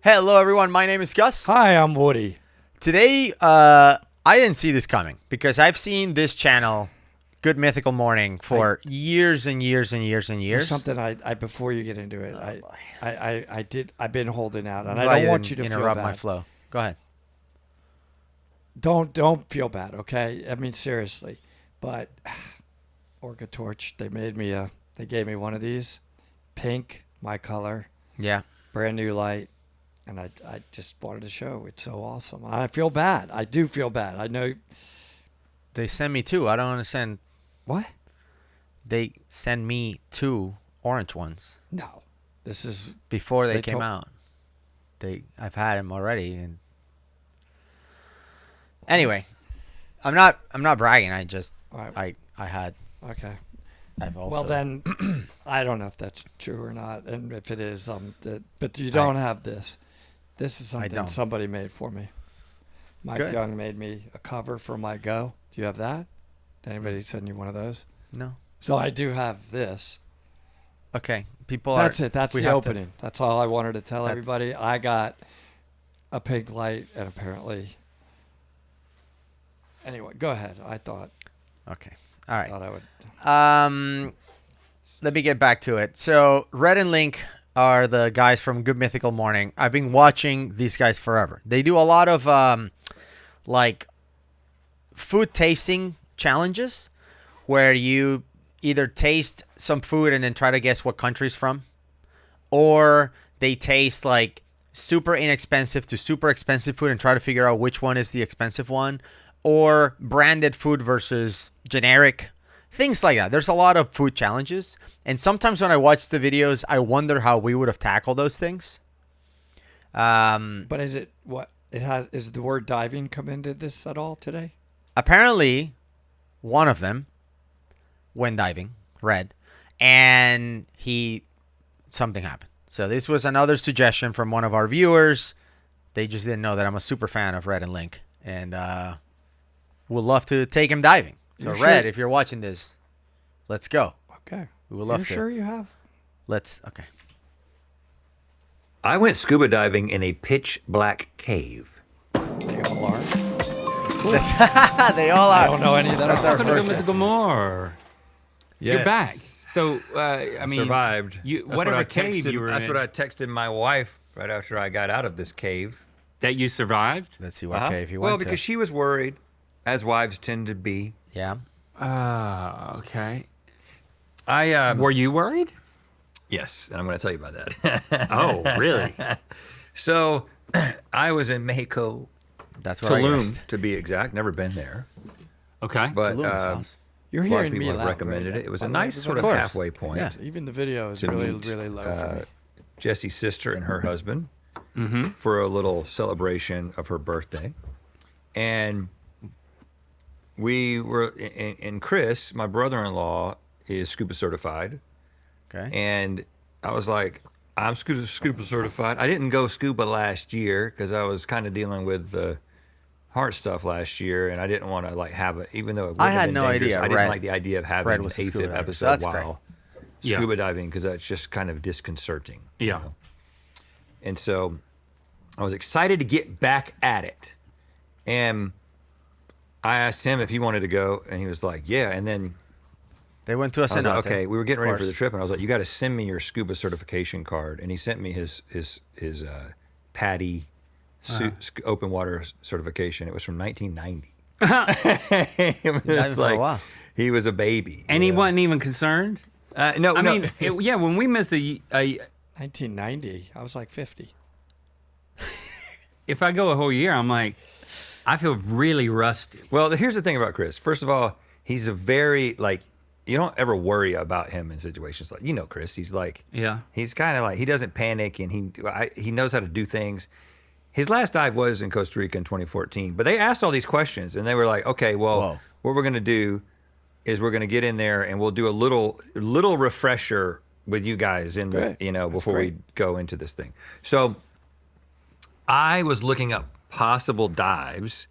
Hello, everyone. My name is Gus. Hi, I'm Woody. Today, I didn't see this coming because I've seen this channel, Good Mythical Morning, for years and years and years and years. There's something I before you get into it, I've been holding out, and I'm I don't want you to interrupt feel bad. my flow. Go ahead. Don't feel bad, okay? I mean, seriously. But Orca Torch, they gave me one of these, pink, my color, Yeah. brand new light, and I just wanted to show it's so awesome. I feel bad. I do feel bad. I know. They send me two. I don't understand. What? They send me two orange ones. No, this is before they came out. I've had them already, and anyway, I'm not bragging. I just right. I had. Okay. I've also. Well, then, I don't know if that's true or not, and if it is, but you don't have this. This is something somebody made for me. Mike Young made me a cover for my Go. Do you have that? Did anybody send you one of those? No. So I do have this. Okay. That's it. That's the opening. That's all I wanted to tell everybody. I got a pink light, and apparently. Anyway, go ahead. I thought. Okay. All right. I thought I would. Let me get back to it. So Rhett and Link are the guys from Good Mythical Morning. I've been watching these guys forever. They do a lot of like food tasting challenges where you either taste some food and then try to guess what country's from, or they taste like super inexpensive to super expensive food and try to figure out which one is the expensive one, or branded food versus generic. Things like that. There's a lot of food challenges. And sometimes when I watch the videos, I wonder how we would have tackled those things. But is it what it has? Is the word diving come into this at all today? Apparently, one of them went diving, Red, and something happened. So this was another suggestion from one of our viewers. They just didn't know that I'm a super fan of Red and Link, and would love to take him diving. So, Red, if you're watching this, let's go. Okay. We would love to. Sure you have? Okay. I went scuba diving in a pitch black cave. They all are. They all are. I don't know any of that. That's our Welcome to first Mythical More. Yes. You're back. So, I mean, survived. Whatever cave you were in. That's what I texted my wife right after I got out of this cave. That you survived? Let's see what cave you went Well, to. because she was worried, as wives tend to be. Yeah. Okay. Were you worried? Yes, and I'm going to tell you about that. Oh, really? So, I was in Mexico, That's what I Tulum, guessed. to be exact. Never been there, Okay. but Tulum sounds. You're a lot of hearing me people have loud, recommended right? it. It was a On nice the- sort of course. halfway point. Yeah. Even the video is to really, meet, really low for me. Jesse's sister and her husband for a little celebration of her birthday. And we were, and Chris, my brother-in-law, is scuba certified. Okay. And I was like, I'm scuba certified. I didn't go scuba last year because I was kind of dealing with the heart stuff last year, and I didn't want to like have it, even though it I wouldn't had have been no dangerous. idea I didn't Rhett- like the idea of having Rhett an was a AFib scuba diver, so episode that's great. while Yeah. scuba diving because that's just kind of disconcerting. you Yeah. know? And so I was excited to get back at it. And I asked him if he wanted to go, and he was like, yeah. And then They went to a I was cenote. like, okay, we were getting of ready for the course. trip, and I was like, you got to send me your scuba certification card. And he sent me his PADI open water certification. It was from 1990. It was Diving for a like while. he was a baby. And he wasn't even concerned? No, I no. mean, when we miss a 1990. I was like 50. if I go a whole year, I'm like, I feel really rusty. Well, here's the thing about Chris. First of all, he's a very like you don't ever worry about him in situations like Chris. He's like he's kind of like he doesn't panic and he knows how to do things. His last dive was in Costa Rica in 2014, but they asked all these questions and they were like, okay, well, what we're gonna do is we're gonna get in there and we'll do a little refresher with you guys in the before we go into this thing. So I was looking up possible dives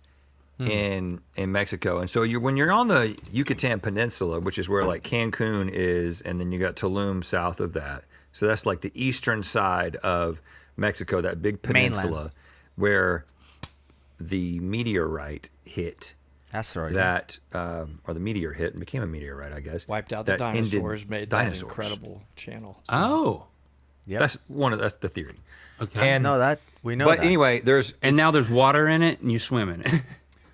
in Mexico. And so when you're on the Yucatan Peninsula, which is where like Cancun is, and then you got Tulum south of that. So that's like the eastern side of Mexico, that big peninsula Mainland. where the meteorite hit. Asteroid. That or the meteor hit and became a meteorite, I guess. Wiped out the that ended dinosaurs, made that dinosaurs. incredible channel. Oh, Yep. That's the theory. okay. And No, that we know. but that. anyway, and now there's water in it, and you swim in it.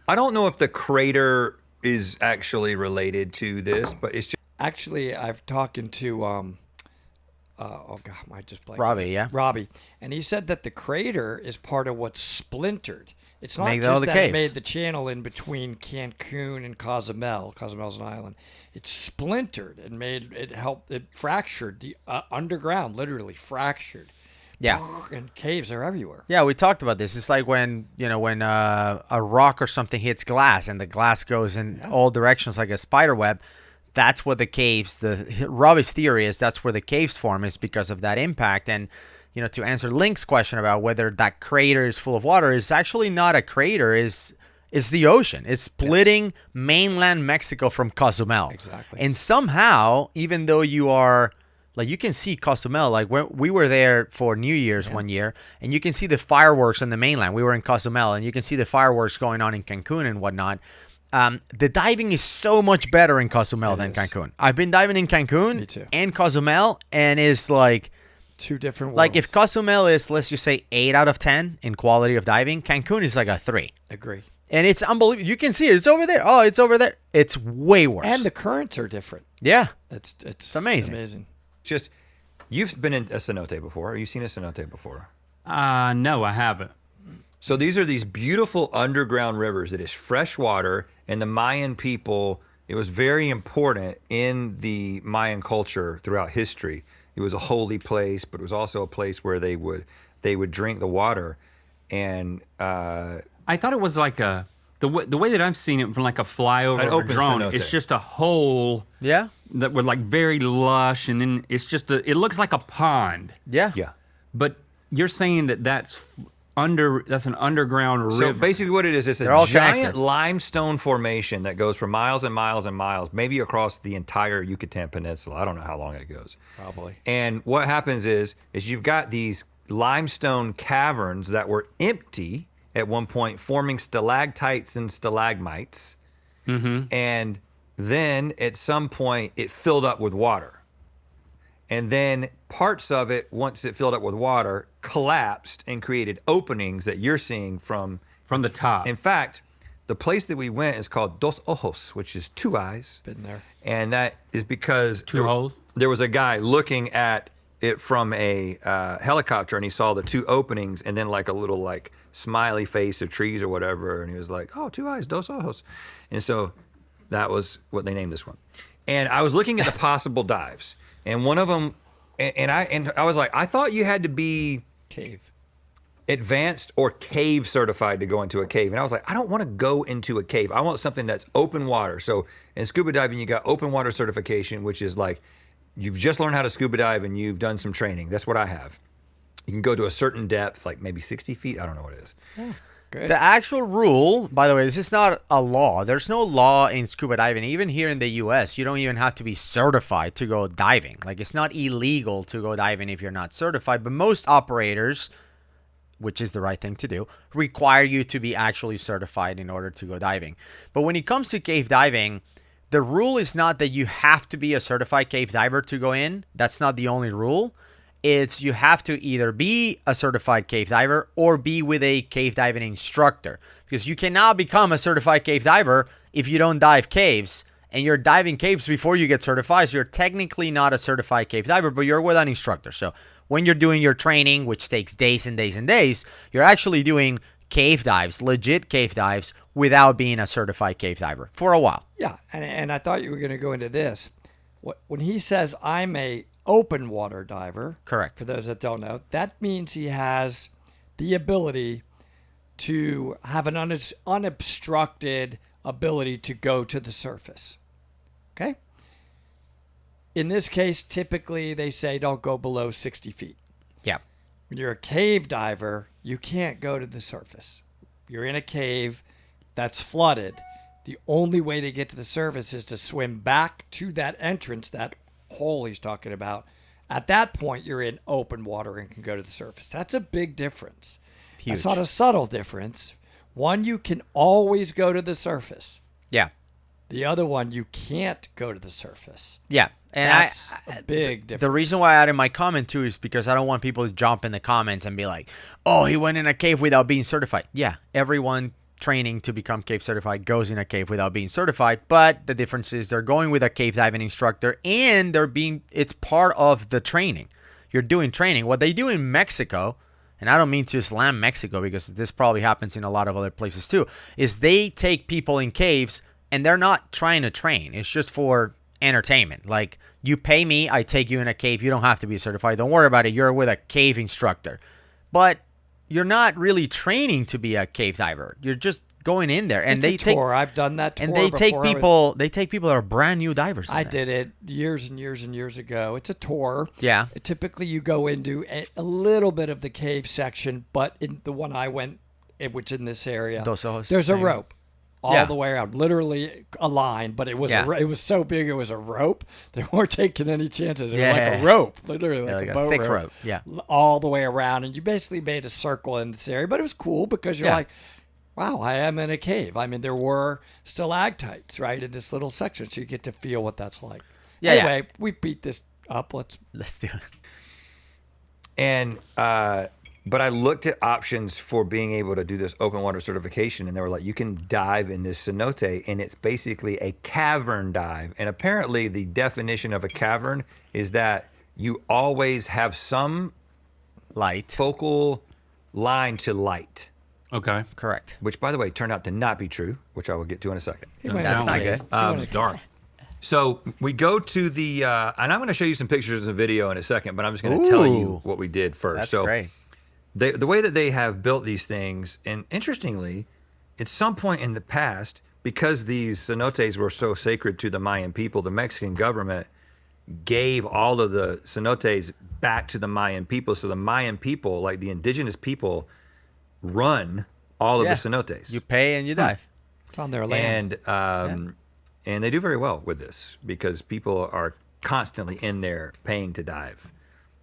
I don't know if the crater is actually related to this, but it's just Actually, I've talking to oh god, I just blanked. Robbie, yeah. Robbie, and he said that the crater is part of what's splintered. It's not Make all just the that caves. it made the channel in between Cancun and Cozumel. Cozumel's an island. It's splintered and it fractured the underground, literally fractured. Yeah. And caves are everywhere. Yeah, we talked about this. It's like when a rock or something hits glass and the glass goes in all directions like a spider web. That's what the caves. Robbie's theory is that's where the caves form is because of that impact. And to answer Link's question about whether that crater is full of water, is actually not a crater. Is the ocean. It's splitting mainland Mexico from Cozumel. Exactly. And somehow, even though you are. Like you can see Cozumel, like we were there for New Year's one year, and you can see the fireworks on the mainland. We were in Cozumel, and you can see the fireworks going on in Cancun and whatnot. The diving is so much better in Cozumel than Cancun. I've been diving in Cancun and Cozumel, and it's like two different worlds. Like if Cozumel is, let's just say, 8 out of 10 in quality of diving, Cancun is like a 3. Agree. And it's unbelievable. You can see it. It's over there. Oh, it's over there. It's way worse. And the currents are different. Yeah. It's amazing. just you've been in a cenote before. Have you seen a cenote before? No, I haven't. So these are these beautiful underground rivers. It is fresh water, and the Mayan people, it was very important in the Mayan culture throughout history. It was a holy place, but it was also a place where they would drink the water. And I thought it was like the way that I've seen it from like a flyover An or open drone. cenote. It's just a hole. Yeah. That were like very lush, and then it's just it looks like a pond. Yeah. yeah. But you're saying that's an underground river. So basically what it is, it's They're a all giant connected. limestone formation that goes for miles and miles and miles, maybe across the entire Yucatan Peninsula. I don't know how long it goes. Probably. And what happens is you've got these limestone caverns that were empty at one point, forming stalactites and stalagmites. Mm-hmm. And then at some point it filled up with water. And then parts of it, once it filled up with water, collapsed and created openings that you're seeing from the top. In fact, the place that we went is called Dos Ojos, which is 2 eyes. Been there. And that is because Two holes? There was a guy looking at it from a helicopter, and he saw the 2 openings and then like a little like smiley face of trees or whatever. And he was like, oh, 2 eyes, Dos Ojos. And so that was what they named this one. And I was looking at the possible dives. And one of them, and I was like, I thought you had to be Cave. advanced or cave certified to go into a cave. And I was like, I don't want to go into a cave. I want something that's open water. So in scuba diving, you got open water certification, which is like you've just learned how to scuba dive and you've done some training. That's what I have. You can go to a certain depth, like maybe 60 feet. I don't know what it is. Yeah. Good. The actual rule, by the way, this is not a law. There's no law in scuba diving. Even here in the U.S., you don't even have to be certified to go diving. Like, it's not illegal to go diving if you're not certified. But most operators, which is the right thing to do, require you to be actually certified in order to go diving. But when it comes to cave diving, the rule is not that you have to be a certified cave diver to go in. That's not the only rule. It's you have to either be a certified cave diver or be with a cave diving instructor, because you cannot become a certified cave diver if you don't dive caves, and you're diving caves before you get certified. So you're technically not a certified cave diver, but you're with an instructor. So when you're doing your training, which takes days and days and days, you're actually doing cave dives, legit cave dives, without being a certified cave diver for a while. Yeah, and I thought you were going to go into this. When he says I'm a open water diver, Correct. For those that don't know, that means he has the ability to have an unobstructed ability to go to the surface. Okay? In this case, typically they say don't go below 60 feet. Yeah. When you're a cave diver, you can't go to the surface. You're in a cave that's flooded. The only way to get to the surface is to swim back to that entrance, that hole he's talking about, At that point, you're in open water and can go to the surface. That's a big difference. Huge. That's not a subtle difference. One, you can always go to the surface. Yeah. The other one, you can't go to the surface. Yeah. And that's a big difference. The reason why I added my comment too is because I don't want people to jump in the comments and be like, oh, he went in a cave without being certified. Yeah, everyone training to become cave certified goes in a cave without being certified, but the difference is they're going with a cave diving instructor and it's part of the training. You're doing training. What they do in Mexico, and I don't mean to slam Mexico because this probably happens in a lot of other places too, is they take people in caves and they're not trying to train. It's just for entertainment. Like, you pay me, I take you in a cave. You don't have to be certified. Don't worry about it. You're with a cave instructor. But you're not really training to be a cave diver. You're just going in there, and it's a tour. I've done that tour. And they take people. They take people that are brand new divers. I did it years and years and years ago. It's a tour. Yeah. Typically, you go into a little bit of the cave section, but in the one I went, which in this area, there's a rope all the way around, literally a line, but it was it was so big it was a rope. They weren't taking any chances. It was like a rope, literally like a boat thick rope. Yeah, all the way around, and you basically made a circle in this area. But it was cool because you're like, wow, I am in a cave. I mean, there were stalactites right in this little section, so you get to feel what that's like. Yeah. Anyway, we beat this up. Let's do it. And but I looked at options for being able to do this open water certification, and they were like, you can dive in this cenote, and it's basically a cavern dive. And apparently the definition of a cavern is that you always have some light focal line to light. Okay. Correct. Which, by the way, turned out to not be true, which I will get to in a second. That's not good. It's dark. So we go to the, and I'm going to show you some pictures and video in a second, but I'm just going to tell you what we did first. That's great. The way that they have built these things, and interestingly, at some point in the past, because these cenotes were so sacred to the Mayan people, the Mexican government gave all of the cenotes back to the Mayan people. So the Mayan people, like the indigenous people, run all of the cenotes. You pay and you dive. It's on their land. And they do very well with this because people are constantly in there paying to dive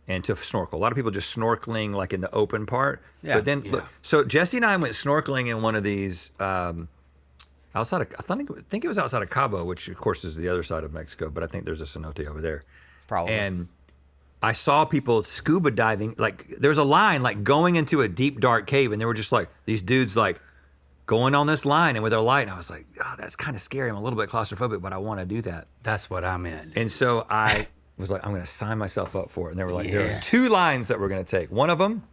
and to snorkel. A lot of people just snorkeling like in the open part. Yeah. But then, look, so Jesse and I went snorkeling in one of these outside of, I think it was outside of Cabo, which of course is the other side of Mexico, but I think there's a cenote over there. Probably. And I saw people scuba diving, like there's a line like going into a deep dark cave, and they were just like, these dudes like going on this line and with their light, and I was like, oh, that's kind of scary. I'm a little bit claustrophobic, but I want to do that. That's what I meant. And so I was like, I'm going to sign myself up for it. And they were like, there are 2 lines that we're going to take. One of them,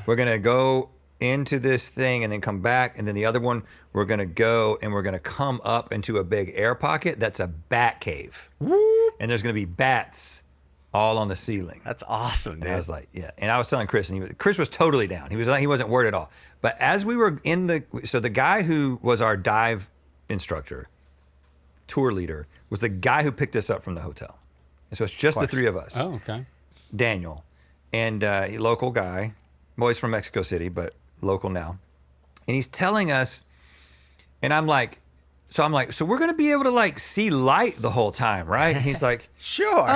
we're going to go into this thing and then come back. And then the other one, we're going to go and we're going to come up into a big air pocket. That's a bat cave. Whoop. And there's going to be bats all on the ceiling. That's awesome, dude. And I was like, yeah. And I was telling Chris, and Chris was totally down. He wasn't worried at all. But as we were so the guy who was our dive instructor, tour leader, was the guy who picked us up from the hotel. And so it's just the 3 of us. Oh, okay. Daniel, and a local guy. Well, he's from Mexico City, but local now. And he's telling us, and I'm like, so we're going to be able to like see light the whole time, right? And he's like, sure.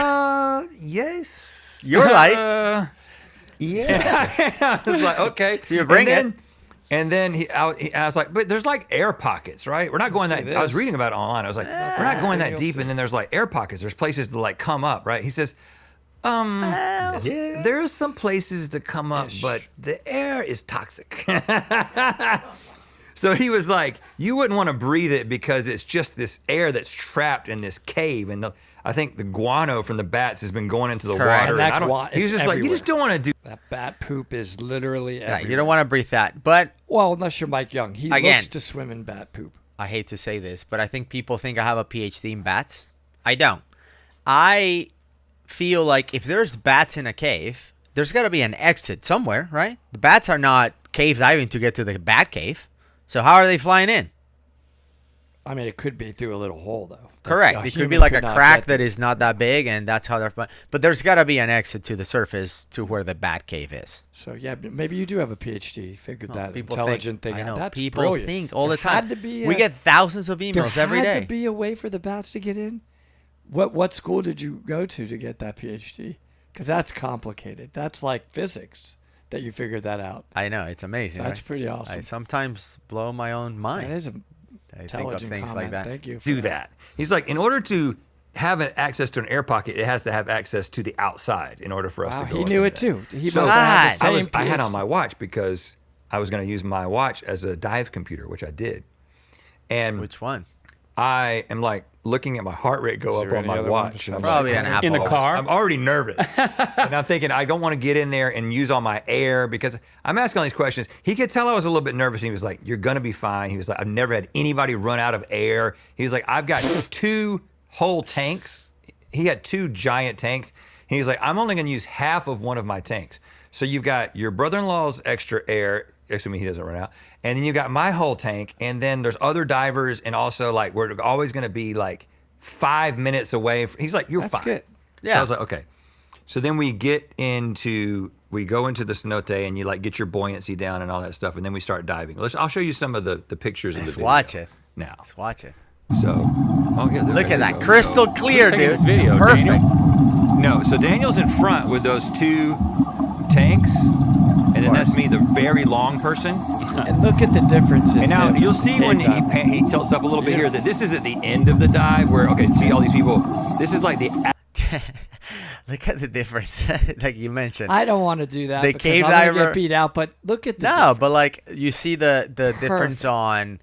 Yes. Your light. Yeah. I was like, okay. You bring it. And then I was like, but there's like air pockets, right? We're not going that. I was reading about it online. I was like, we're not going that deep. And then there's like air pockets. There's places to like come up, right? He says, there's some places to come up, but the air is toxic. So he was like, you wouldn't want to breathe it because it's just this air that's trapped in this cave. And I think the guano from the bats has been going into the water. And he was just like, you just don't want to do that. Bat poop is literally everywhere. Yeah, you don't want to breathe that. But well, unless you're Mike Young, he looks to swim in bat poop. I hate to say this, but I think people think I have a PhD in bats. I don't. I feel like if there's bats in a cave, there's got to be an exit somewhere, right? The bats are not cave diving to get to the bat cave. So how are they flying in? I mean, it could be through a little hole, though. Correct. It could be like a crack that is not that big, and that's how they're flying. But there's got to be an exit to the surface to where the bat cave is. So, yeah, maybe you do have a PhD. Figured that intelligent thing out. I know. That's people brilliant. think all the time. We get thousands of emails every day. There had to be a way for the bats to get in? What school did you go to get that PhD? Because that's complicated. That's like physics that you figured that out. I know, it's amazing. That's right? pretty awesome. I sometimes blow my own mind. That is a I think of intelligent things comment. like that. Thank you. Do that. He's like, in order to have an access to an air pocket, it has to have access to the outside in order for us to go. He knew it too. He So must have the same I had PhD. on my watch because I was going to use my watch as a dive computer, which I did. And Which one? I am like looking at my heart rate go up there on any my other one watch. And I'm Probably like, an Apple In the Watch. car? I'm already nervous. And I'm thinking, I don't want to get in there and use all my air because I'm asking all these questions. He could tell I was a little bit nervous. And he was like, you're going to be fine. He was like, I've never had anybody run out of air. He was like, I've got 2 whole tanks. He had 2 giant tanks. And he's like, I'm only going to use half of one of my tanks. So you've got your brother-in-law's extra air, assuming he doesn't run out. And then you've got my whole tank. And then there's other divers. And also, like, we're always going to be like 5 minutes away. He's like, you're That's fine. good. So Yeah. I was like, okay. So then we go into the cenote and you like get your buoyancy down and all that stuff. And then we start diving. I'll show you some of the pictures of the Let's video watch it. now. Let's watch it. So, Look at that. Crystal clear, Who's taking dude. this video, It's perfect. Daniel? No, so Daniel's in front with those 2 tanks. And then that's me, the very long person. And look at the difference in And now him. you'll see when Cave dive. he tilts up a little bit here that this is at the end of the dive where, okay, see all these people. This is like the Look at the difference, like you mentioned. I don't want to do that The because cave I'm gonna diver- get beat out. But look at the no, difference. but like you see the difference on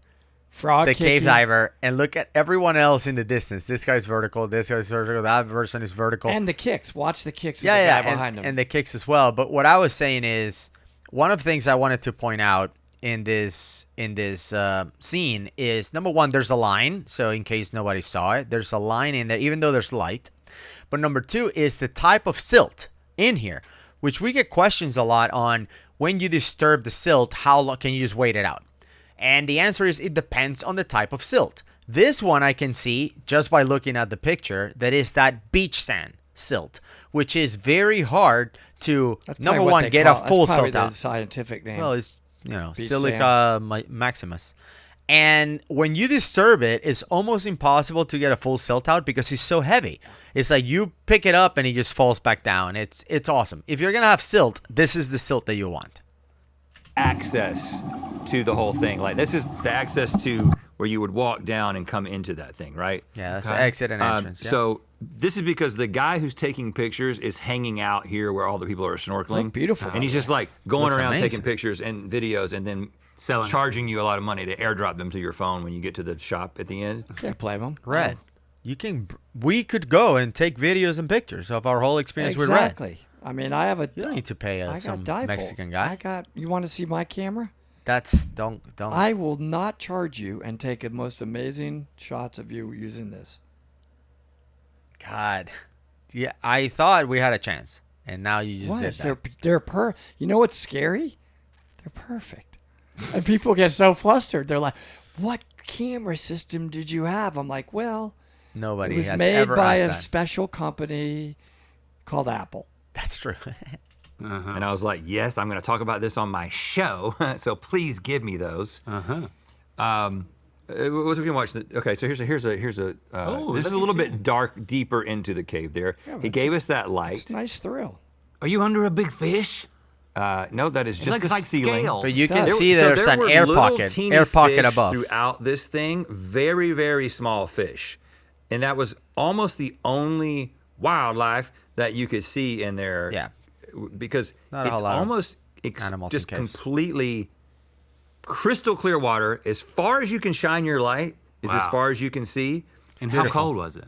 frog the cave kicking. diver, and look at everyone else in the distance. This guy's vertical. This guy's vertical. That person is vertical. and the kicks. Watch the kicks. yeah, of the yeah, guy behind him. and the kicks as well. But what I was saying is, one of the things I wanted to point out in this scene is, number one, there's a line. So in case nobody saw it, there's a line in there, even though there's light. But number 2 is the type of silt in here, which we get questions a lot on. When you disturb the silt, how long can you just wait it out? And the answer is it depends on the type of silt. This one I can see just by looking at the picture that is that beach sand silt, which is very hard to, That's number probably what one, they get call- a full that's probably silt the out. scientific name. Well, it's, Beach silica maximus. And when you disturb it, it's almost impossible to get a full silt out because it's so heavy. It's like you pick it up and it just falls back down. It's awesome. If you're going to have silt, this is the silt that you want. access to the whole thing. Like this is the access to where you would walk down and come into that thing, right? Yeah, that's the exit and entrance. Yeah. So this is because the guy who's taking pictures is hanging out here where all the people are snorkeling. Look beautiful. And he's just like going Looks around amazing. taking pictures and videos and then Selling it. charging you a lot of money to airdrop them to your phone when you get to the shop at the end. Can't blame him. Red, we could go and take videos and pictures of our whole experience with Red. Exactly. I mean, I have a. You don't need to pay I some got dive Mexican hole. guy. You want to see my camera? That's don't. I will not charge you and take the most amazing shots of you using this. God, yeah, I thought we had a chance, and now you just did that. They're You know what's scary? They're perfect. And people get so flustered. They're like, "What camera system did you have?" I'm like, "Well, Nobody it was has made ever by asked a that. special company called Apple." That's true. And I was like, yes, I'm going to talk about this on my show. So please give me those. What we can watch? Okay, so here's a. Oh, this is let a little me see. bit dark, deeper into the cave. There, but he it's gave us that It's light. a nice thrill. Are you under a big fish? No, that is just looks the like ceiling. scales. But you can There- see So there's there an were air little pocket, teeny air pocket fish above. throughout this thing. Very, very small fish, and that was almost the only wildlife that you could see in there. Yeah. because Not a it's whole lot of almost animals just in caves. completely crystal clear water. As far as you can shine your light is as Wow. far as you can see. And how beautiful. cold was it?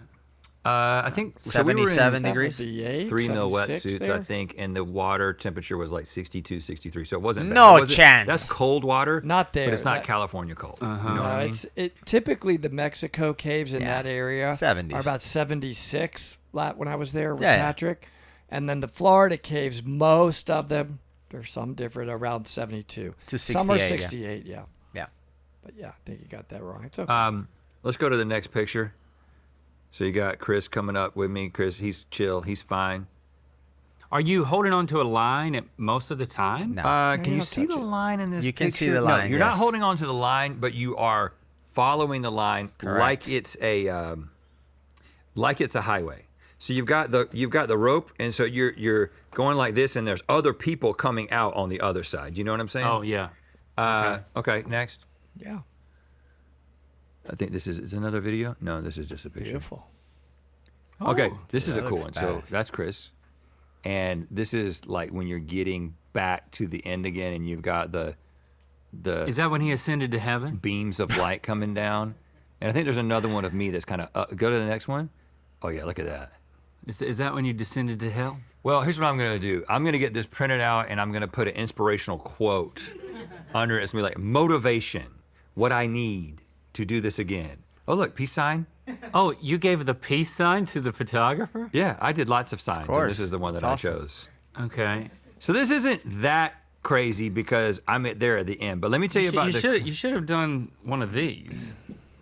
I think so we were in 77 degrees. 78, 3 mil 76 wetsuits, there? I think, and the water temperature was like 62, 63. So it wasn't bad. No It wasn't- chance. That's cold water. Not there. But it's not That- California cold. You know what No, I mean? typically the Mexico caves in Yeah. that area 70s. are about 76 when I was there with Yeah, yeah. Patrick. And then the Florida caves, most of them, there's some different, around 72. To Some are 68, yeah. 68, yeah. Yeah. But yeah, I think you got that wrong. It's okay. Let's go to the next picture. So you got Chris coming up with me. Chris, he's chill. He's fine. Are you holding on to a line at most of the time? No. Can you don't see touch the it. line in this You can see picture? the No, line, you're not yes. holding on to the line, but you are following the line Correct. like it's a like it's a highway. So you've got the rope, and so you're going like this, and there's other people coming out on the other side. You know what I'm saying? Oh yeah. Okay, next. Yeah. I think this is another video. No, this is just a picture. Beautiful. Okay, Oh, this is a that cool looks one. So badass. that's Chris, and this is like when you're getting back to the end again, and you've got the Is that when he ascended to heaven? beams of light coming down. And I think there's another one of me that's kind of go to the next one. Oh yeah, look at that. Is that when you descended to hell? Well, here's what I'm gonna do. I'm gonna get this printed out, and I'm gonna put an inspirational quote under it. It's gonna be like motivation, what I need to do this again. Oh look, peace sign. Oh, you gave the peace sign to the photographer? Yeah, I did lots of signs, and course. this is the one that That's I awesome. chose. Okay. So this isn't that crazy because I'm there at the end. But let me tell you about You should have done one of these.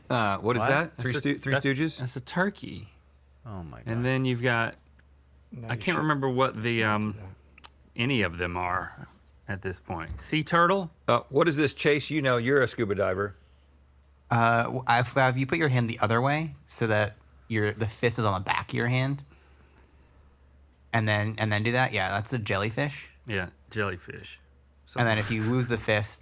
what is that? That's Three Stooges? That's a turkey. Oh my god. And then you've got No, I you can't should- remember what the should do any of them are at this point. Sea turtle? What is this, Chase? You know, you're a scuba diver. If you put your hand the other way so that the fist is on the back of your hand, and then do that, yeah, that's a jellyfish. Yeah, jellyfish. And then if you lose the fist,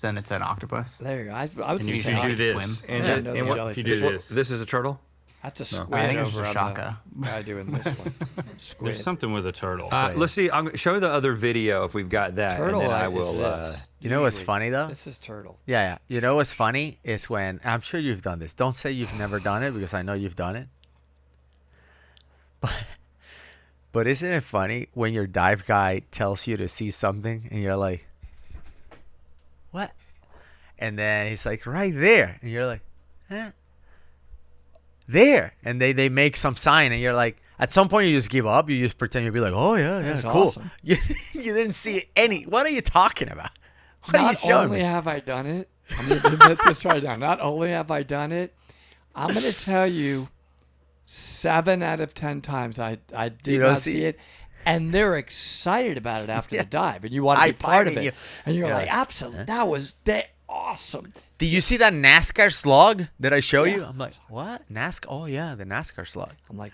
then it's an octopus. There you go. I would And say you jelly- do this. swim. And, Yeah, it- no, and the what, jellyfish. If you do what- this. this is a turtle. That's a I squid think it's over a on shaka. the guy doing this one. Squid. There's something with a turtle. Let's see. I'm gonna show the other video if we've got that, Turtle and then I is will. this. You know what's Usually. funny though? This is turtle. Yeah. You know what's funny is when I'm sure you've done this. Don't say you've never done it because I know you've done it. But isn't it funny when your dive guy tells you to see something and you're like, what? And then he's like, right there, and you're like, huh? There, and they make some sign, and you're like, at some point you just give up. You just pretend you'll be like, oh yeah, That's cool. awesome. You didn't see any. What are you talking about? What are you Not showing only me? have I done it, I'm going to admit this right now. Not only have I done it, I'm going to tell you 7 out of 10 times I did You don't not see see it. And they're excited about it after Yeah. the dive. And you want to I be part find of it- it. And you're you're like, like, absolutely. That awesome. Did you see that NASCAR slug that I show you? Yeah. I'm like, what? NASCAR? Oh yeah, the NASCAR slug. I'm like,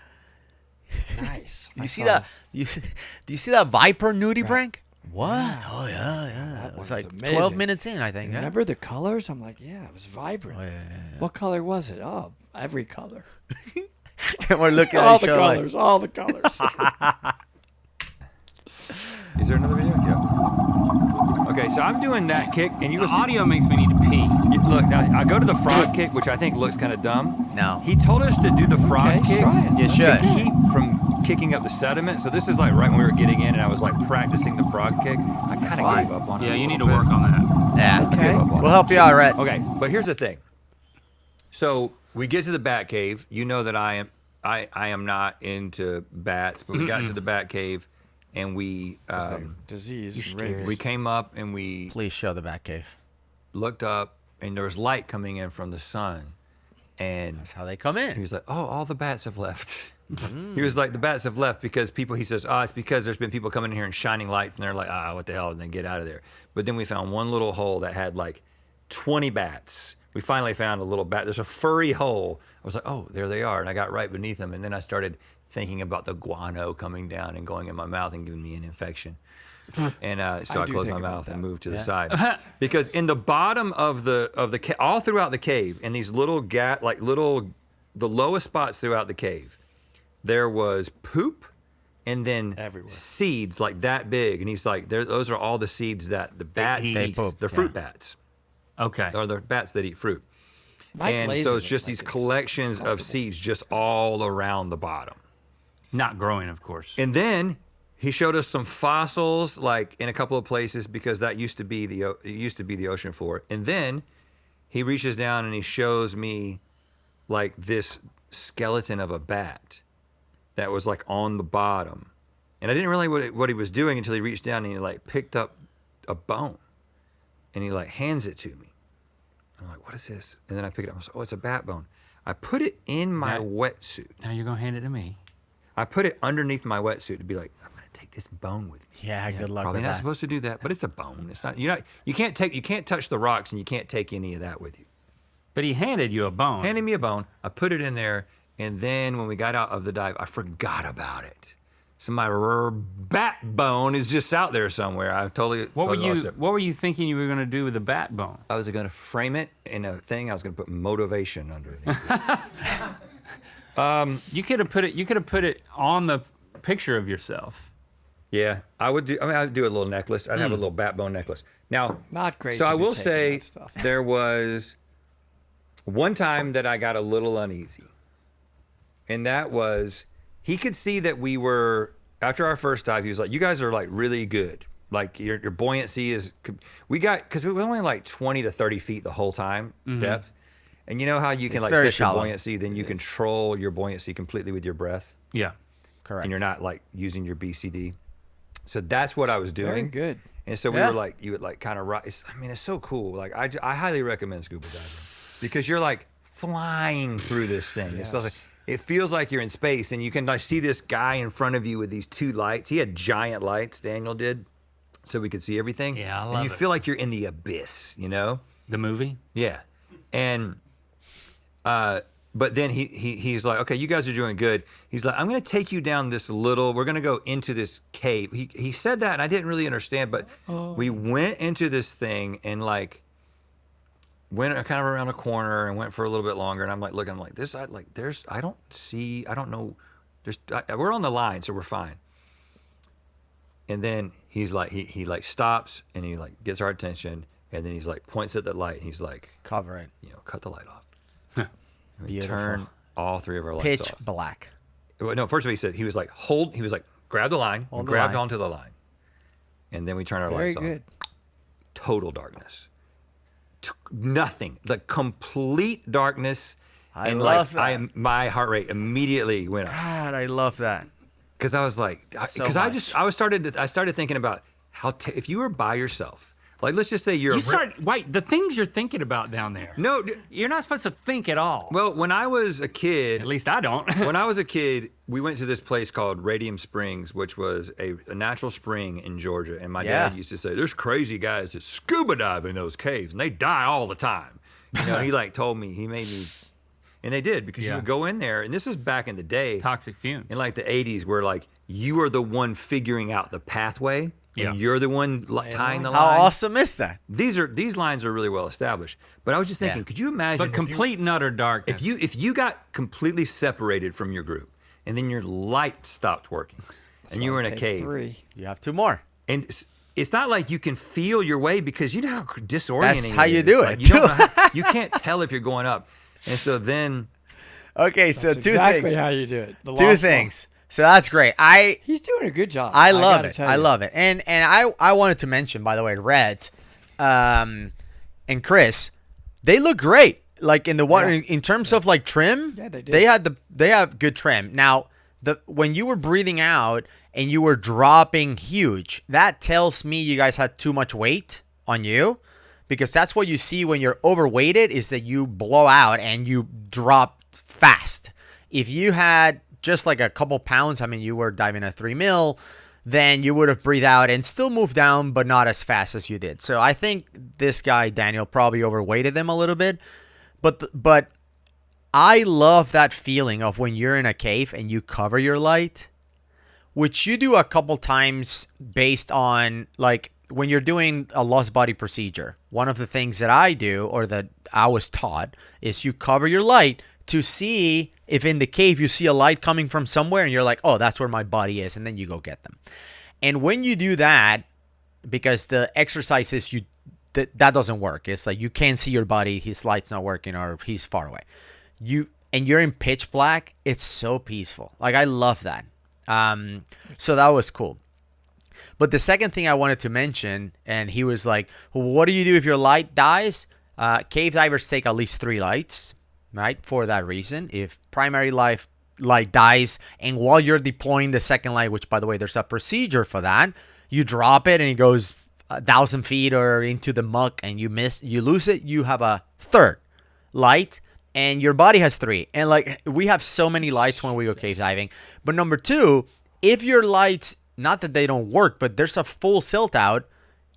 nice. Do you I see saw that? Do you see that Viper nudie prank? What? Yeah. Oh yeah. That It one was was like amazing. 12 minutes in, I think. Yeah. Remember the colors? I'm like, yeah, it was vibrant. Oh, yeah. What color was it? Oh, every color. And we're looking at All each the other like, colors. All the colors. Is there another video? Yeah. Okay, so I'm doing that kick, and you The go see. audio makes me need to pee. Look, now, I go to the frog kick, which I think looks kind of dumb. No. He told us to do the frog Okay, kick try it. You to should. keep from kicking up the sediment. So this is like right when we were getting in, and I was like practicing the frog kick. I kind of Fine. gave up on it. Yeah, a you need to little work bit. on that. Yeah. Okay. Give up on We'll it. help you out, Rhett. Okay, but here's the thing. So we get to the bat cave. You know that I am not into bats, but we got to the bat cave, and we Disease. and rabies. we came up and we Please show the Batcave. looked up, and there was light coming in from the sun, and That's how they come he in. was like, "Oh, all the bats have left." He was like, "The bats have left because people." He says, "Oh, it's because there's been people coming in here and shining lights, and they're like, what the hell?" And they get out of there. But then we found one little hole that had like 20 bats. We finally found a little bat. There's a furry hole. I was like, "Oh, there they are," and I got right beneath them. And then I started thinking about the guano coming down and going in my mouth and giving me an infection. And so I do closed my think about mouth and that. moved to the side because in the bottom of the all throughout the cave, in these little the lowest spots throughout the cave, there was poop and then Everywhere. seeds like that big. And he's like, those are all the seeds that the bats They eat. poop, They're yeah. fruit bats. Okay. Or they're bats that eat fruit. Mike and Lazy so it's looks just like these it's collections of comfortable. seeds just all around the bottom. Not growing, of course. And then he showed us some fossils, like in a couple of places, because that used to be the ocean floor. And then he reaches down and he shows me like this skeleton of a bat that was like on the bottom. And I didn't realize what he was doing until he reached down and he like picked up a bone and he like hands it to me. I'm like, what is this? And then I pick it up. I was like, oh, it's a bat bone. I put it in my That- wetsuit. Now you're going to hand it to me. I put it underneath my wetsuit to be like, I'm gonna take this bone with me. Yeah, good luck Probably with not that. supposed to do that, but it's a bone. It's not. You can't touch the rocks, and you can't take any of that with you. But he handed you a bone. Handed me a bone. I put it in there, And then when we got out of the dive, I forgot about it. So my backbone is just out there somewhere. I've totally lost it. What were you thinking you were going to do with the backbone? I was going to frame it in a thing. I was going to put motivation underneath it. You could have put it. You could have put it on the picture of yourself. Yeah, I would do. I mean, I'd do a little necklace. I'd have a little backbone necklace. Now, not great. So I will say there was one time that I got a little uneasy, and that was he could see that we were after our first dive. He was like, "You guys are like really good. Like your buoyancy is." We got because we were only like 20 to 30 feet the whole time depth, and you know how you can like set your buoyancy, then you control your buoyancy completely with your breath. Yeah, correct. And you're not like using your BCD. So that's what I was doing. Very good. And so we were like, you would like kind of rise. I mean, it's so cool. Like I highly recommend scuba diving because you're like flying through this thing. Yes. It's like, it feels like you're in space, and you can like see this guy in front of you with these two lights. He had giant lights, Daniel did, so we could see everything. Yeah, I love and you it. feel like you're in the abyss, you know? The movie? Yeah. And but then he's like, okay, you guys are doing good. He's like, I'm going to take you down this little, we're going to go into this cave. He said that, and I didn't really understand, but we went into this thing and like went kind of around a corner and went for a little bit longer. And I'm like, look, I'm like, this, I don't know. We're on the line, so we're fine. And then he's like, he like stops and he like gets our attention. And then he's like, points at the light and he's like, cover it. You know, cut the light off. We turn all three of our lights Pitch off. black. No, first of all, he was like, grab the line, Hold the grabbed line. onto the line. And then we turned our Very lights good. off. Total darkness. Nothing. The complete darkness. I and love like that. my heart rate immediately went up. God, I love that. Because I was like, I started thinking about if you were by yourself, like let's just say Wait, the things you're thinking about down there. No, you're not supposed to think at all. Well, when I was a kid, at least I don't. When I was a kid, we went to this place called Radium Springs, which was a natural spring in Georgia. And my dad used to say, there's crazy guys that scuba dive in those caves and they die all the time. You know, he like told me, he made me, and they did because you would go in there, and this was back in the day. Toxic fumes. In like the 80s where like you are the one figuring out the pathway. And you're the one tying the line. How awesome is that? These lines are really well established. But I was just thinking, could you imagine? But complete and utter darkness. If you got completely separated from your group, and then your light stopped working, and you were in a cave, you have two more. And it's not like you can feel your way because you know how disorienting. That's how you is. do Like, it. You can't tell if you're going up, and so then. Okay, so That's two exactly things. how you do it. Two things. So that's great. He's doing a good job. I love it. I love it. And I wanted to mention, by the way, Rhett and Chris, they look great. Like in the water, in terms of like trim, they do. They have good trim. Now, when you were breathing out and you were dropping huge, that tells me you guys had too much weight on you, because that's what you see when you're overweighted is that you blow out and you drop fast. If you had just like a couple pounds, I mean, you were diving at 3 mil, then you would have breathed out and still moved down, but not as fast as you did. So I think this guy, Daniel, probably overweighted them a little bit. But I love that feeling of when you're in a cave and you cover your light, which you do a couple times based on like when you're doing a lost body procedure. One of the things that I do, or that I was taught, is you cover your light to see if in the cave you see a light coming from somewhere and you're like, oh, that's where my body is, and then you go get them. And when you do that, because the exercises, that doesn't work. It's like you can't see your buddy, his light's not working, or he's far away. And you're in pitch black, it's so peaceful. Like I love that. So that was cool. But the second thing I wanted to mention, and he was like, well, what do you do if your light dies? Cave divers take at least 3 lights. Right, for that reason, if primary light dies, and while you're deploying the second light, which by the way, there's a procedure for that, you drop it and it goes 1,000 feet or into the muck, and you lose it, you have a third light, and your body has 3. And like we have so many lights when we go cave diving. But number 2, if your lights, not that they don't work, but there's a full silt out,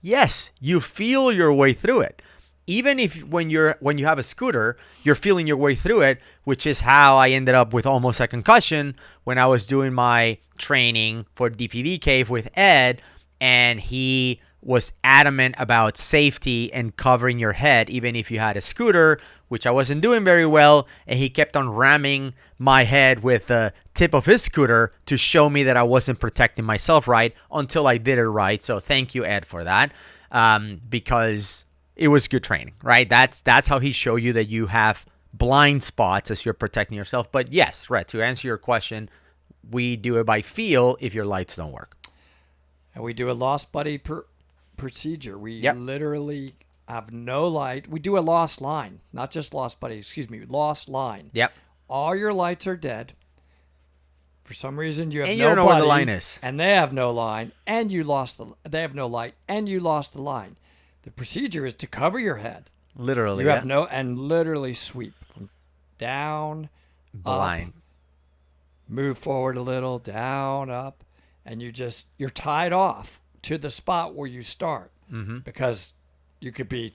yes, you feel your way through it. even if when you have a scooter, you're feeling your way through it, which is how I ended up with almost a concussion when I was doing my training for DPV cave with Ed, and he was adamant about safety and covering your head even if you had a scooter, which I wasn't doing very well, and he kept on ramming my head with the tip of his scooter to show me that I wasn't protecting myself right until I did it right. So thank you, Ed, for that, because it was good training, right? That's how he showed you that you have blind spots as you're protecting yourself. But yes, Rhett, to answer your question, we do it by feel if your lights don't work. And we do a lost buddy procedure. We literally have no light. We do a lost line, not just lost buddy, lost line. Yep. All your lights are dead. For some reason, you have and no you don't know buddy, where the line is. And they have no line, and they have no light, and you lost the line. The procedure is to cover your head. Literally. You have and literally sweep from down, blind. Up, move forward a little, down, up, and you're tied off to the spot where you start, because you could be,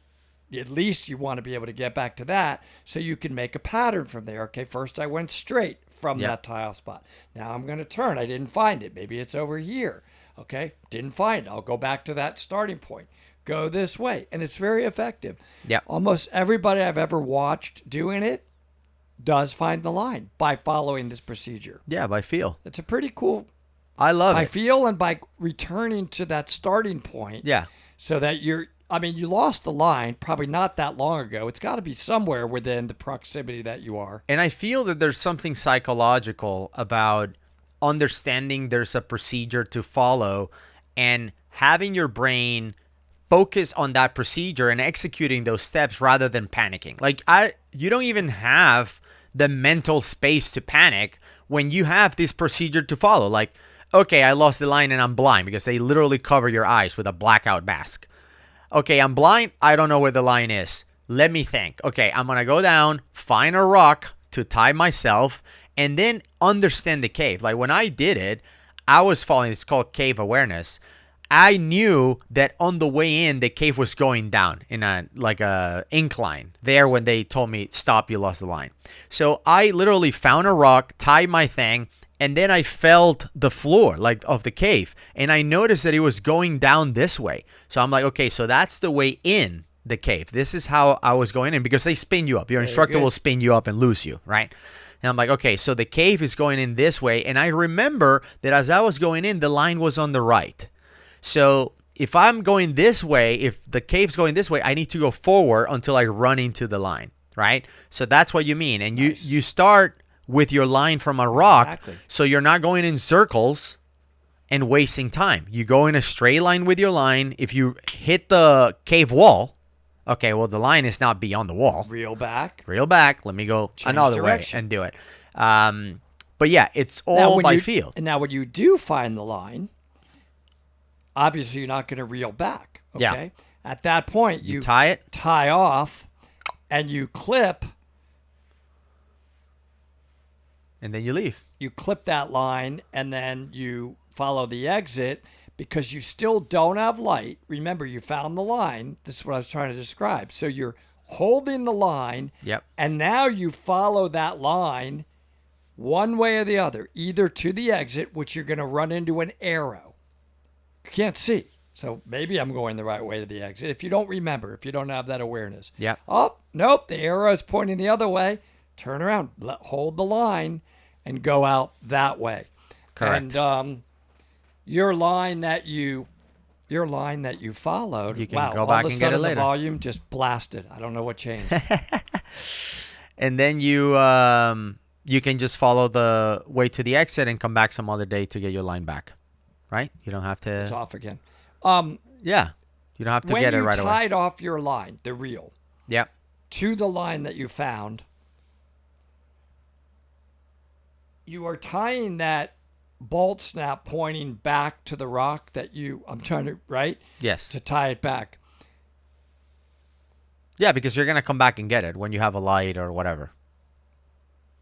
at least you want to be able to get back to that so you can make a pattern from there. Okay, first I went straight from that tile spot. Now I'm going to turn. I didn't find it. Maybe it's over here. Okay, didn't find it. I'll go back to that starting point. Go this way. And it's very effective. Yep. Almost everybody I've ever watched doing it does find the line by following this procedure. Yeah, by feel. It's a pretty cool. I love it. By feel and by returning to that starting point. Yeah. So that you lost the line probably not that long ago. It's got to be somewhere within the proximity that you are. And I feel that there's something psychological about understanding there's a procedure to follow and having your brain focus on that procedure and executing those steps rather than panicking. Like you don't even have the mental space to panic when you have this procedure to follow. Like, okay, I lost the line and I'm blind, because they literally cover your eyes with a blackout mask. Okay, I'm blind. I don't know where the line is. Let me think. Okay, I'm going to go down, find a rock to tie myself, and then understand the cave. Like when I did it, I was following, it's called cave awareness. I knew that on the way in, the cave was going down in a incline there when they told me, stop, you lost the line. So I literally found a rock, tied my thing, and then I felt the floor of the cave, and I noticed that it was going down this way. So I'm like, okay, so that's the way in the cave. This is how I was going in, because they spin you up. Your instructor will spin you up and lose you, right? And I'm like, okay, so the cave is going in this way. And I remember that as I was going in, the line was on the right. So if I'm going this way, if the cave's going this way, I need to go forward until I run into the line, right? So that's what you mean. And you start with your line from a rock, so you're not going in circles and wasting time. You go in a straight line with your line. If you hit the cave wall, okay, well, the line is not beyond the wall. Reel back. Let me go another direction way and do it. But yeah, it's all by feel. And now when you do find the line, obviously you're not going to reel back. Okay. Yeah. At that point, you tie off, and you clip. And then you leave. You clip that line, and then you follow the exit, because you still don't have light. Remember, you found the line. This is what I was trying to describe. So you're holding the line, and now you follow that line one way or the other, either to the exit, which you're going to run into an arrow. You can't see. So maybe I'm going the right way to the exit. If you don't remember, if you don't have that awareness. Yeah. Oh, nope, the arrow is pointing the other way. Turn around, hold the line, and go out that way. Correct. And your line that you followed, you can go back and get it later. The volume just blasted. I don't know what changed. And then you can just follow the way to the exit and come back some other day to get your line back. Right? You don't have to. It's off again. Yeah. You don't have to get it right away. When you tied off your line, the reel, to the line that you found, you are tying that bolt snap pointing back to the rock right? Yes. To tie it back. Yeah, because you're going to come back and get it when you have a light or whatever.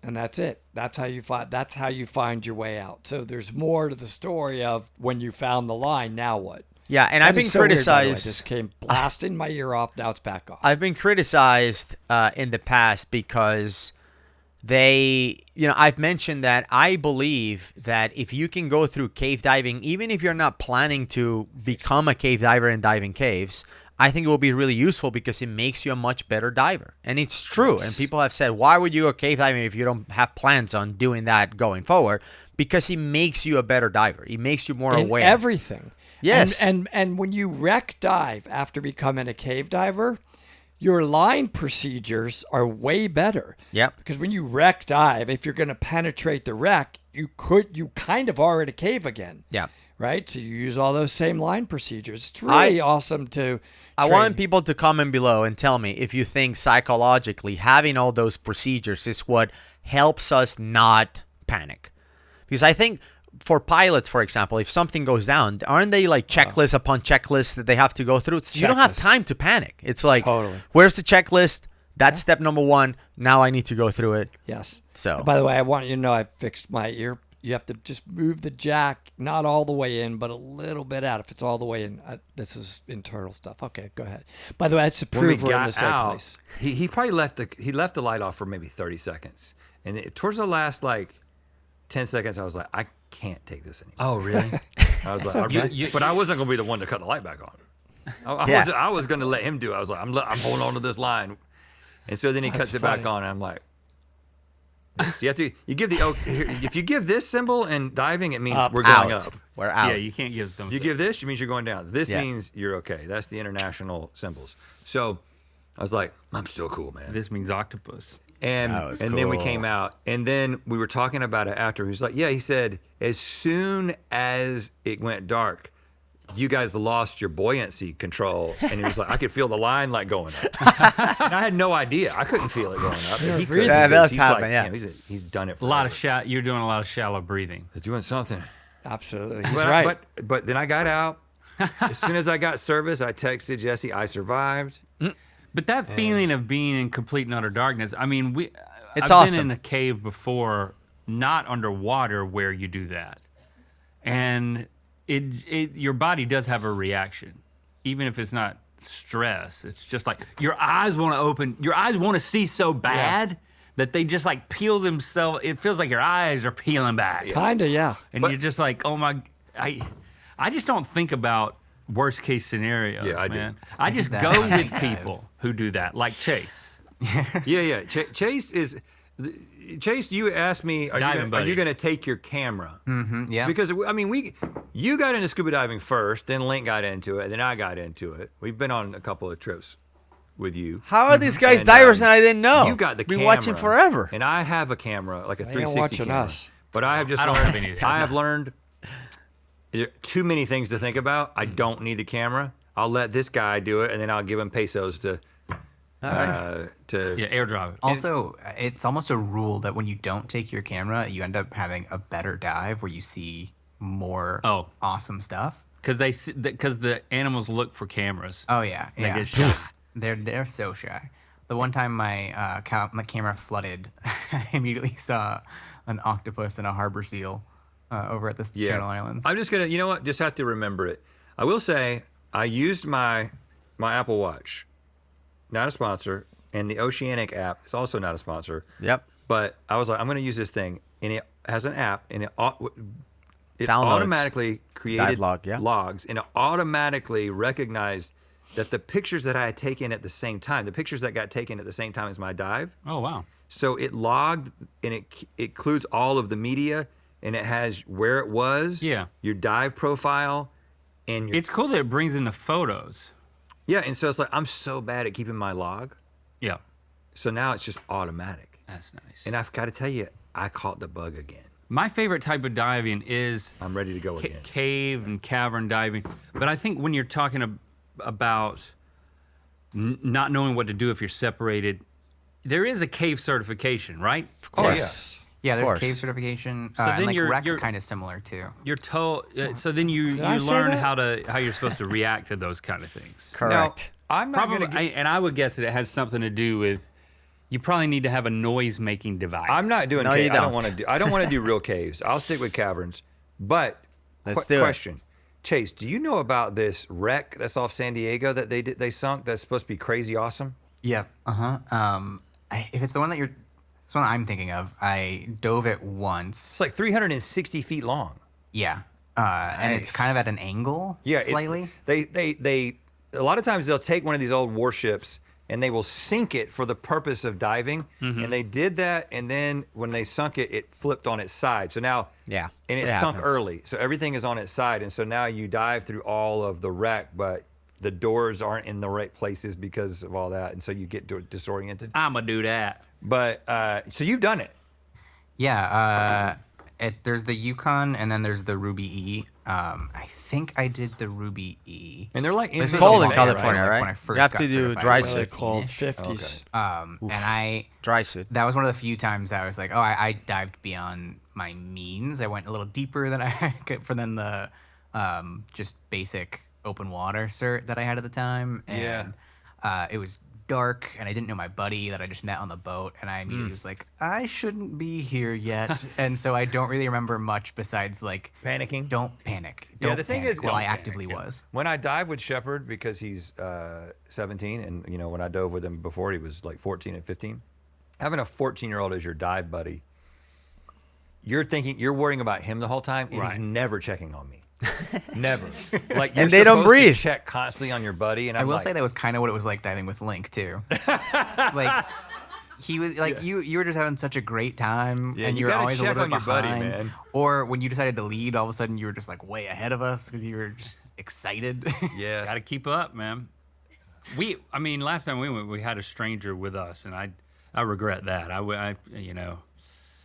And that's it. That's how you find your way out. So there's more to the story of when you found the line, now what? Yeah, and I've been criticized. Just came blasting my ear off. Now it's back off. I've been criticized in the past because I've mentioned that I believe that if you can go through cave diving, even if you're not planning to become a cave diver and dive in caves, I think it will be really useful because it makes you a much better diver. And it's true. And people have said, why would you go cave diving if you don't have plans on doing that going forward? Because it makes you a better diver. It makes you more aware. Everything. Yes. And when you wreck dive after becoming a cave diver, your line procedures are way better. Yep. Because when you wreck dive, if you're going to penetrate the wreck, you kind of are in a cave again. Yeah. Right? So you use all those same line procedures. It's really awesome to I want people to comment below and tell me if you think psychologically having all those procedures is what helps us not panic. Because I think for pilots, for example, if something goes down, aren't they like checklist upon checklist that they have to go through? You don't have time to panic. It's like, where's the checklist? That's step number 1. Now I need to go through it. Yes. So, and by the way, I want you to know I fixed my ear. You have to just move the jack, not all the way in, but a little bit out. If it's all the way in, this is internal stuff. Okay, go ahead. By the way, that's to prove we're in the same place. He probably left the light off for maybe 30 seconds, and towards the last 10 seconds, I was like, I can't take this anymore. Oh, really? I was like, but I wasn't gonna be the one to cut the light back on. I was gonna let him do it. I was like, I'm holding on to this line, and so then he cuts it back on, and I'm like, you give if you give this symbol in diving, it means we're going up. We're out. Yeah, you can't give them. You give this, it means you're going down. This means you're okay. That's the international symbols. So I was like, I'm still cool, man. This means octopus. And then we came out, and then we were talking about it after. He was like, he said, as soon as it went dark, you guys lost your buoyancy control. And he was like, I could feel the line going up. And I had no idea. I couldn't feel it going up. But he could. That does happen, he's done it for You're doing a lot of shallow breathing. He's doing something. Absolutely. He's right. But then I got out. As soon as I got service, I texted Jesse, I survived. But that feeling of being in complete and utter darkness, I mean, I've awesome. been in a cave before, not underwater, where you do that. And your body does have a reaction, even if it's not stress. It's just like your eyes want to open, your eyes want to see so bad that they just peel themselves. It feels like your eyes are peeling back. Kinda, yeah. And you're just like, oh my, I just don't think about worst case scenarios, man. I just go with people who do that, like Chase. Yeah. Chase, you asked me, are you going to take your camera? Mm-hmm, yeah. Because, I mean, you got into scuba diving first, then Link got into it, then I got into it. We've been on a couple of trips with you. How are these guys divers and I didn't know? You got the camera. Been watching forever. And I have a camera, like a 360 camera. Us. But I have just I have learned too many things to think about. I don't need the camera. I'll let this guy do it, and then I'll give him pesos to airdrop it. Also, it's almost a rule that when you don't take your camera, you end up having a better dive where you see more awesome stuff. Because the animals look for cameras. Oh yeah, They get shot. They're so shy. The one time my camera flooded, I immediately saw an octopus and a harbor seal over at the Channel Islands. I'm just gonna, you know what? Just have to remember it. I will say I used my Apple Watch. Not a sponsor, and the Oceanic app is also not a sponsor. Yep. But I was like, I'm going to use this thing, and it has an app, and it Downloads. automatically created logs, and it automatically recognized that the pictures that I had taken at the same time, the pictures that got taken at the same time as my dive. Oh, wow. So it logged, and it includes all of the media, and it has where it was, your dive profile, and it's cool that it brings in the photos. Yeah, and so it's like, I'm so bad at keeping my log. Yeah. So now it's just automatic. That's nice. And I've got to tell you, I caught the bug again. My favorite type of diving is I'm ready to go again. Cave and cavern diving. But I think when you're talking about not knowing what to do if you're separated, there is a cave certification, right? Of course. Yeah, there's cave certification. So then Wreck's kind of similar too. You're told. So then you learn how you're supposed to react to those kind of things. Correct. Now, I'm not going to. And I would guess that it has something to do with. You probably need to have a noise-making device. I'm not doing. No, cave. you don't. I don't want to do real caves. I'll stick with caverns. But Let's do question: Chase, do you know about this wreck that's off San Diego that they sunk? That's supposed to be crazy awesome. Yep. If it's the one that it's the one I'm thinking of, I dove it once. It's like 360 feet long. Yeah. And it's kind of at an angle. Yeah, slightly. They a lot of times they'll take one of these old warships and they will sink it for the purpose of diving. Mm-hmm. And they did that, and then when they sunk it, it flipped on its side. So now, Yeah, and it it sunk happens. early, so everything is on its side, and so now you dive through all of the wreck, but the doors aren't in the right places because of all that, and so you get disoriented. I'ma do that. But so you've done it. Yeah. There's the Yukon, and then there's the Ruby E. I think I did the Ruby E. And they're like This It's was cold a in while California, ago, right? when I first You have got to do certified. dry It was Really suit. cold, teenage. 50s. And I Dry suit. that was one of the few times I was like, oh, I dived beyond my means. I went a little deeper than I could for than the just basic open water cert that I had at the time. And it was dark, and I didn't know my buddy that I just met on the boat, and I immediately was like, I shouldn't be here yet. And so I don't really remember much besides like Panicking? Don't panic. Yeah, Don't the thing panic. is, well, don't I panic, actively was. When I dive with Shepard, because he's 17, and when I dove with him before, he was like 14 and 15. Having a 14-year-old as your dive buddy, you're worrying about him the whole time, and he's never checking on me. Never. Like, And they don't supposed to breathe. check constantly on your buddy, and I I'm will like, say that was kind of what it was like diving with Link too. Like he was like you were just having such a great time, Yeah, and you you were gotta always a check little bit on your buddy, behind. man. Or when you decided to lead, all of a sudden you were just like way ahead of us because you were just excited. yeah. Got to keep up, man. I mean, last time we went, we had a stranger with us, and I regret that.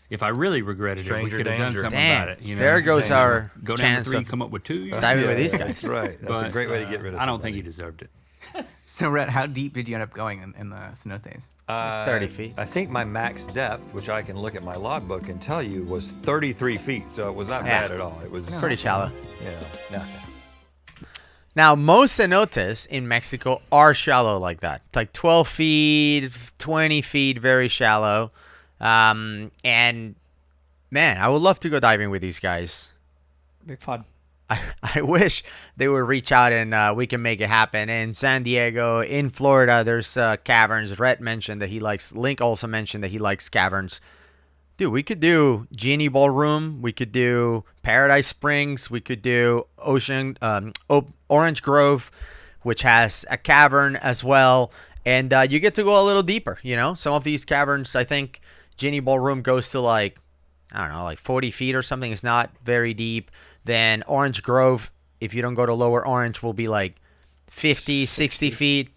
If I really regretted it, we Stranger could have done danger. something Damn. about it. There goes our Go down to chance 3, of come up with 2. diving with these guys. That's right. That's a But, great way to get rid of I don't think somebody. he deserved it. So Rhett, how deep did you end up going in the cenotes? 30 feet. I think my max depth, which I can look at my logbook and tell you, was 33 feet. So it was not Yeah. bad at all. It was Pretty shallow. nothing. Now, most cenotes in Mexico are shallow like that. Like 12 feet, 20 feet, very shallow. And, man, I would love to go diving with these guys. Be fun. I wish they would reach out and we can make it happen. In San Diego, in Florida, there's caverns. Rhett mentioned that he likes, Link also mentioned that he likes caverns. Dude, we could do Genie Ballroom. We could do Paradise Springs. We could do Orange Grove, which has a cavern as well. And you get to go a little deeper, Some of these caverns, I think Genie Ballroom goes to like 40 feet or something. It's not very deep. Then Orange Grove, if you don't go to Lower Orange, will be like 50, 60 feet.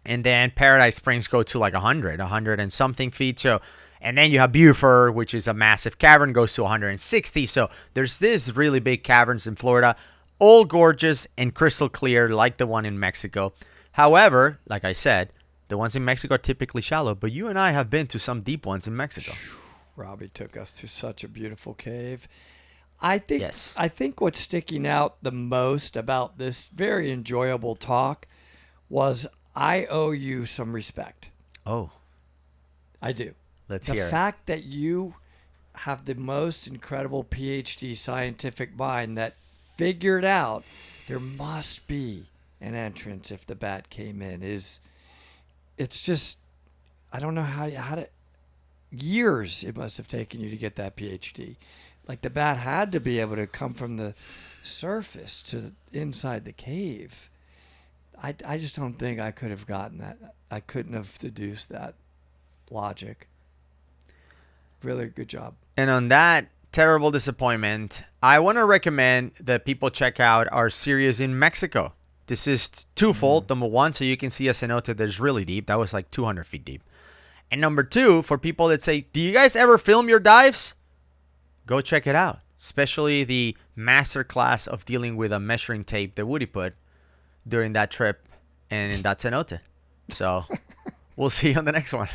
And then Paradise Springs go to like 100 and something feet. So, and then you have Buford, which is a massive cavern, goes to 160. So there's these really big caverns in Florida, all gorgeous and crystal clear like the one in Mexico. However, like I said, the ones in Mexico are typically shallow, but you and I have been to some deep ones in Mexico. Robbie took us to such a beautiful cave. I think Yes. I think what's sticking out the most about this very enjoyable talk was I owe you some respect. Oh, I do. let's The hear it. fact that you have the most incredible PhD scientific mind that figured out there must be an entrance if the bat came in it's just I don't know how to years it must have taken you to get that PhD. Like the bat had to be able to come from the surface to inside the cave. I just don't think I could have gotten that. I couldn't have deduced that logic. Really good job. And on that terrible disappointment, I want to recommend that people check out our series in Mexico. This is twofold. Number one, so you can see a cenote that's really deep. That was like 200 feet deep. And number two, for people that say, do you guys ever film your dives? Go check it out. Especially the master class of dealing with a measuring tape that Woody put during that trip and in that cenote. So we'll see you on the next one.